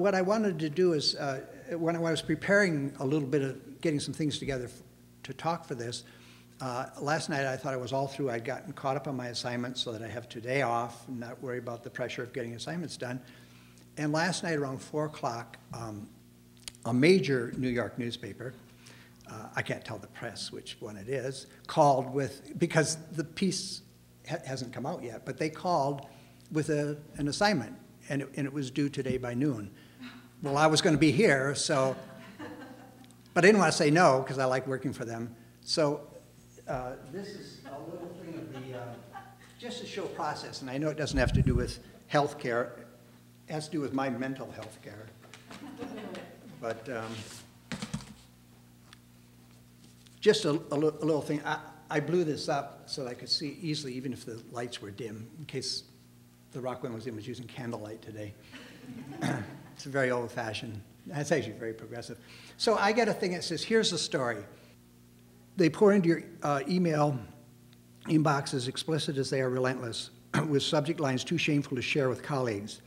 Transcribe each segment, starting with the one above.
what I wanted to do is, when I was preparing a little bit of getting some things together to talk for this, last night I thought I was all through. I'd gotten caught up on my assignments so that I have today off and not worry about the pressure of getting assignments done. And last night around 4 o'clock, a major New York newspaper, I can't tell the press which one it is, called with, because the piece hasn't come out yet, but they called with an assignment, and it was due today by noon. Well, I was going to be here, so, but I didn't want to say no because I like working for them. So this is a little thing of the, just to show process, and I know it doesn't have to do with health care. It has to do with my mental health care. But just a little thing. I blew this up so that I could see easily, even if the lights were dim, in case the Rockwell Museum was using candlelight today. It's very old-fashioned. That's actually very progressive. So I get a thing that says, here's the story. They pour into your email inboxes, explicit as they are relentless, with subject lines too shameful to share with colleagues.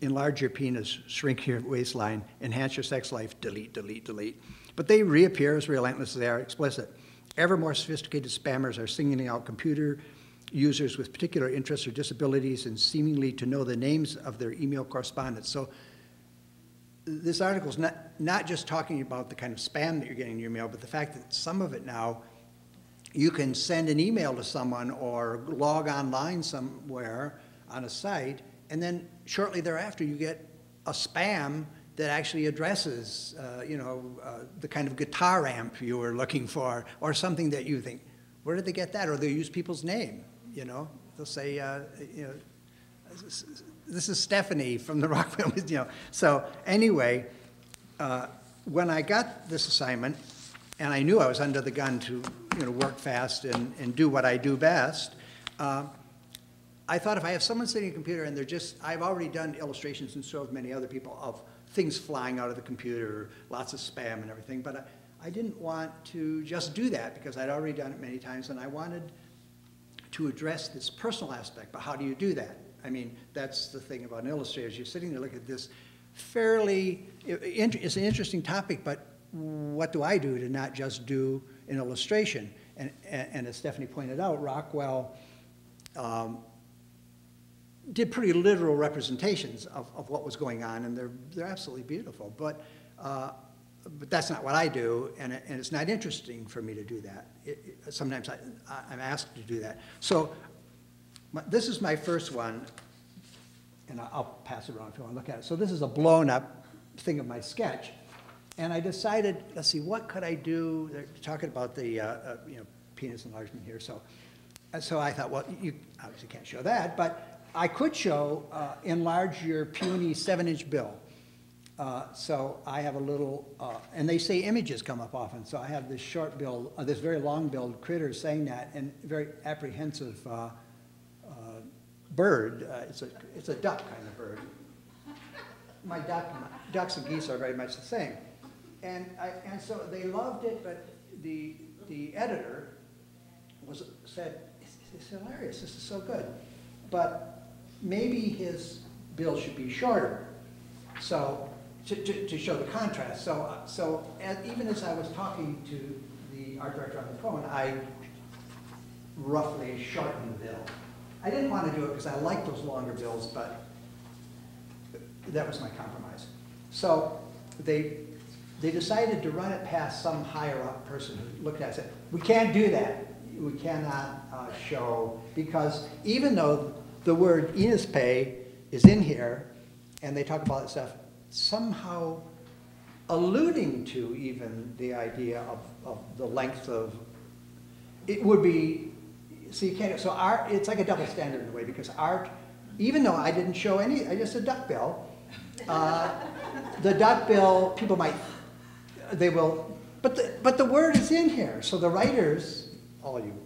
Enlarge your penis, shrink your waistline, enhance your sex life, delete, delete, delete. But they reappear as relentless as they are explicit. Ever more sophisticated spammers are singling out computer users with particular interests or disabilities and seemingly to know the names of their email correspondents. So this article is not just talking about the kind of spam that you're getting in your mail, but the fact that some of it now, you can send an email to someone or log online somewhere on a site, and then shortly thereafter you get a spam that actually addresses, the kind of guitar amp you were looking for, or something that you think, where did they get that? Or they'll use people's name, They'll say, this is Stephanie from the Rockwell Museum. So anyway, when I got this assignment, and I knew I was under the gun to work fast and do what I do best, I thought if I have someone sitting at a computer and I've already done illustrations and so have many other people of things flying out of the computer, lots of spam and everything, but I didn't want to just do that because I'd already done it many times, and I wanted to address this personal aspect. But how do you do that? I mean, that's the thing about an illustrator. You're sitting there looking at this it's an interesting topic, but what do I do to not just do an illustration? And as Stephanie pointed out, Rockwell did pretty literal representations of what was going on, and they're absolutely beautiful. But that's not what I do, and it's not interesting for me to do that. Sometimes I'm asked to do that. So this is my first one, and I'll pass it around if you want to look at it. So this is a blown-up thing of my sketch, and I decided, let's see, what could I do? They're talking about the penis enlargement here. So I thought, well, you obviously can't show that, but I could show enlarge your puny 7-inch bill. So I have a little, and they say images come up often. So I have this short bill, this very long-billed critter saying that, and very apprehensive bird. It's a duck kind of bird. My ducks and geese are very much the same. And so they loved it, but the editor said, it's hilarious, this is so good. But maybe his bill should be shorter, so to show the contrast. So even as I was talking to the art director on the phone, I roughly shortened the bill. I didn't want to do it because I like those longer bills, but that was my compromise. So they decided to run it past some higher up person who looked at it and said, we can't do that. We cannot show, because even though the word enispe is in here, and they talk about that stuff, somehow alluding to even the idea of the length of, it would be, so you can't, so art, it's like a double standard in a way, because art, even though I didn't show any, I just said duck bill, the duck bill, people might, they will, but the word is in here, so the writers,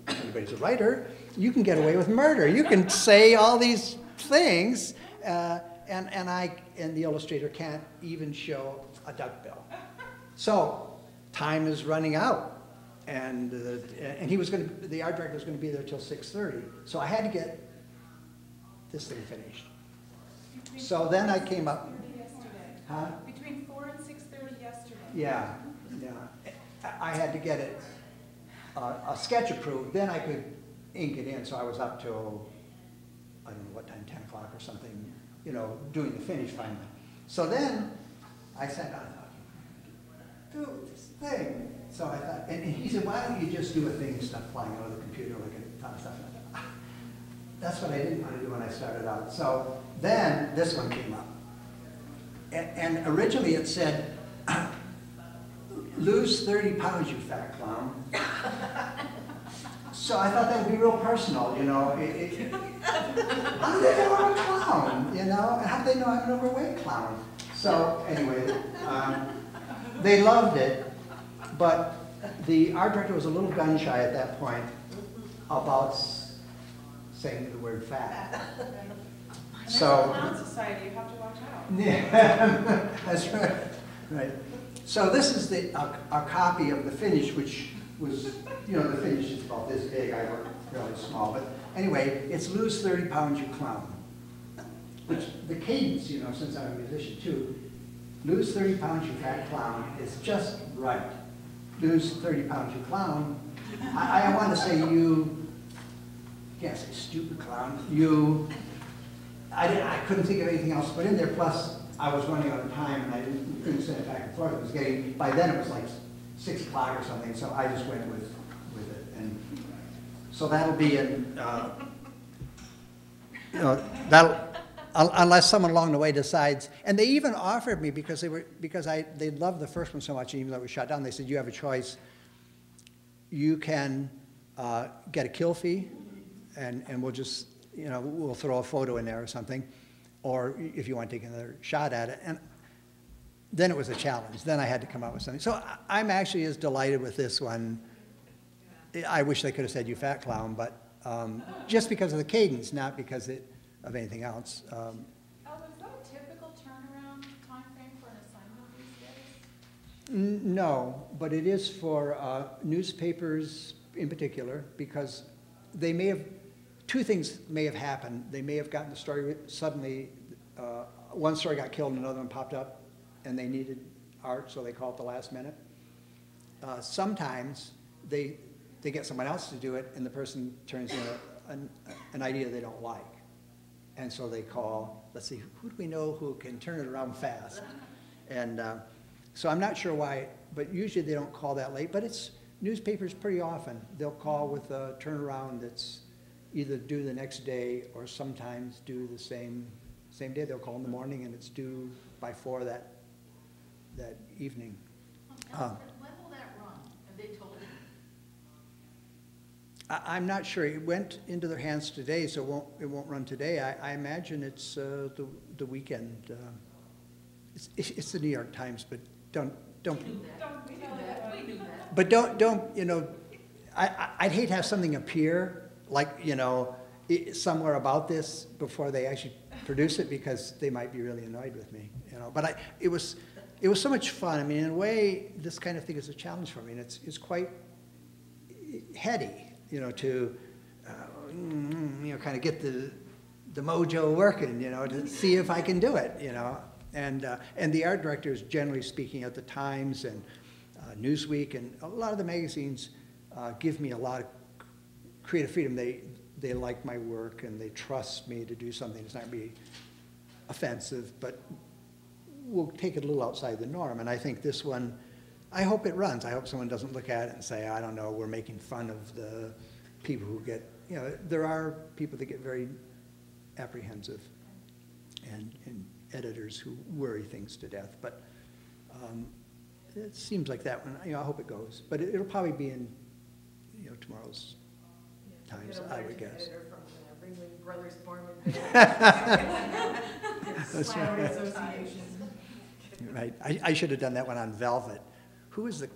anybody's a writer, you can get away with murder. You can say all these things, and the illustrator can't even show a duck bill. So time is running out, and the art director was going to be there till 6:30. So I had to get this thing finished. So then I came up. Huh? Between 4 and 6:30 yesterday. Yeah, yeah. I had to get it, a sketch approved, then I could ink it in, so I was up till, I don't know what time, 10 o'clock or something, you know, doing the finish finally. So then I said, I thought, do this thing. So I thought, and he said, why don't you just do a thing and stuff flying out of the computer like a ton of stuff. And I thought, ah, that's what I didn't want to do when I started out. So then this one came up. And originally it said, lose 30 pounds, you fat clown. So I thought that would be real personal, you know. How do they know I'm a clown, you know? How do they know I'm an overweight clown? So anyway, they loved it, but the art director was a little gun shy at that point about saying the word fat. So, Clown Society, you have to watch out. yeah, that's right. Right. So this is a copy of the finish, which was, you know, the finish is about this big. I work fairly small, but anyway, it's lose 30 pounds, you clown. Which the cadence, you know, since I'm a musician too, lose 30 pounds, you fat clown, is just right. Lose 30 pounds, you clown. I want to say you can't say stupid clown. I couldn't think of anything else to put in there. Plus, I was running out of time, and I couldn't send it back and forth. It was getting, by then it was like 6 o'clock or something. So I just went with it, and so that'll be in. You know, that'll. Unless someone along the way decides, and they even offered me because they loved the first one so much, even though it was shot down. They said, you have a choice. You can get a kill fee, and we'll just, you know, we'll throw a photo in there or something, or if you want to take another shot at it. And then it was a challenge. Then I had to come up with something. So I'm actually as delighted with this one. I wish they could have said, you fat clown, but just because of the cadence, not because of anything else. Elwood, is that a typical turnaround time frame for an assignment these days? No, but it is for newspapers in particular, because they may have, two things may have happened. They may have gotten the story suddenly, one story got killed and another one popped up, and they needed art, so they call it the last minute. Sometimes they get someone else to do it, and the person turns in an idea they don't like. And so they call, let's see, who do we know who can turn it around fast? And so I'm not sure why, but usually they don't call that late. But it's newspapers pretty often. They'll call with a turnaround that's either due the next day or sometimes due the same day. They'll call in the morning and it's due by 4 that evening. When will that run? Have they told you? I'm not sure. It went into their hands today, so it won't run today. I imagine it's the weekend. It's the New York Times, but don't. We knew that. We knew that. But don't. You know, I'd hate to have something appear like, you know, somewhere about this before they actually produce it, because they might be really annoyed with me. You know, but it was so much fun. I mean, in a way, this kind of thing is a challenge for me, and it's quite heady. You know, to kind of get the mojo working, you know, to see if I can do it, you know. And the art directors, generally speaking, at the Times and Newsweek and a lot of the magazines give me a lot of creative freedom. They like my work and they trust me to do something that's not going to be offensive, but we'll take it a little outside the norm. And I think this one, I hope it runs. I hope someone doesn't look at it and say, I don't know, we're making fun of the people who get, you know, there are people that get very apprehensive and editors who worry things to death. But it seems like that one, you know, I hope it goes. But it'll probably be in, you know, tomorrow's Times, I would guess. From Ringling Brothers Foreman. That's right. Association. Right. I should have done that one on Velvet. Who did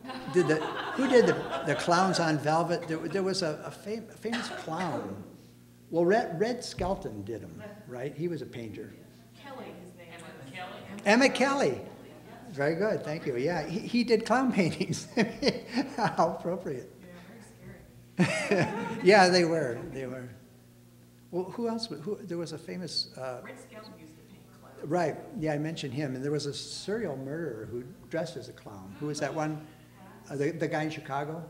the clowns on Velvet? There was a famous clown. Well, Red Skelton did them, right? He was a painter. Kelly, his name was. Emmett Kelly. Very good, thank you. Yeah, he did clown paintings. How appropriate. Yeah, very scary. Yeah, they were. Well, who else? There was a famous. Red Skelton used to paint clowns. Right, yeah, I mentioned him, and there was a serial murderer who dressed as a clown. Who was that one? The guy in Chicago?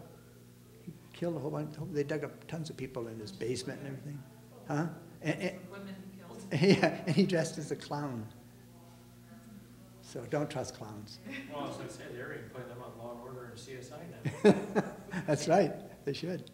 He killed a whole bunch, they dug up tons of people in his basement and everything. Huh? Women he killed. Yeah, and he dressed as a clown. So don't trust clowns. Well, as I said, they're even putting them on Law and Order and CSI now. That's right, they should.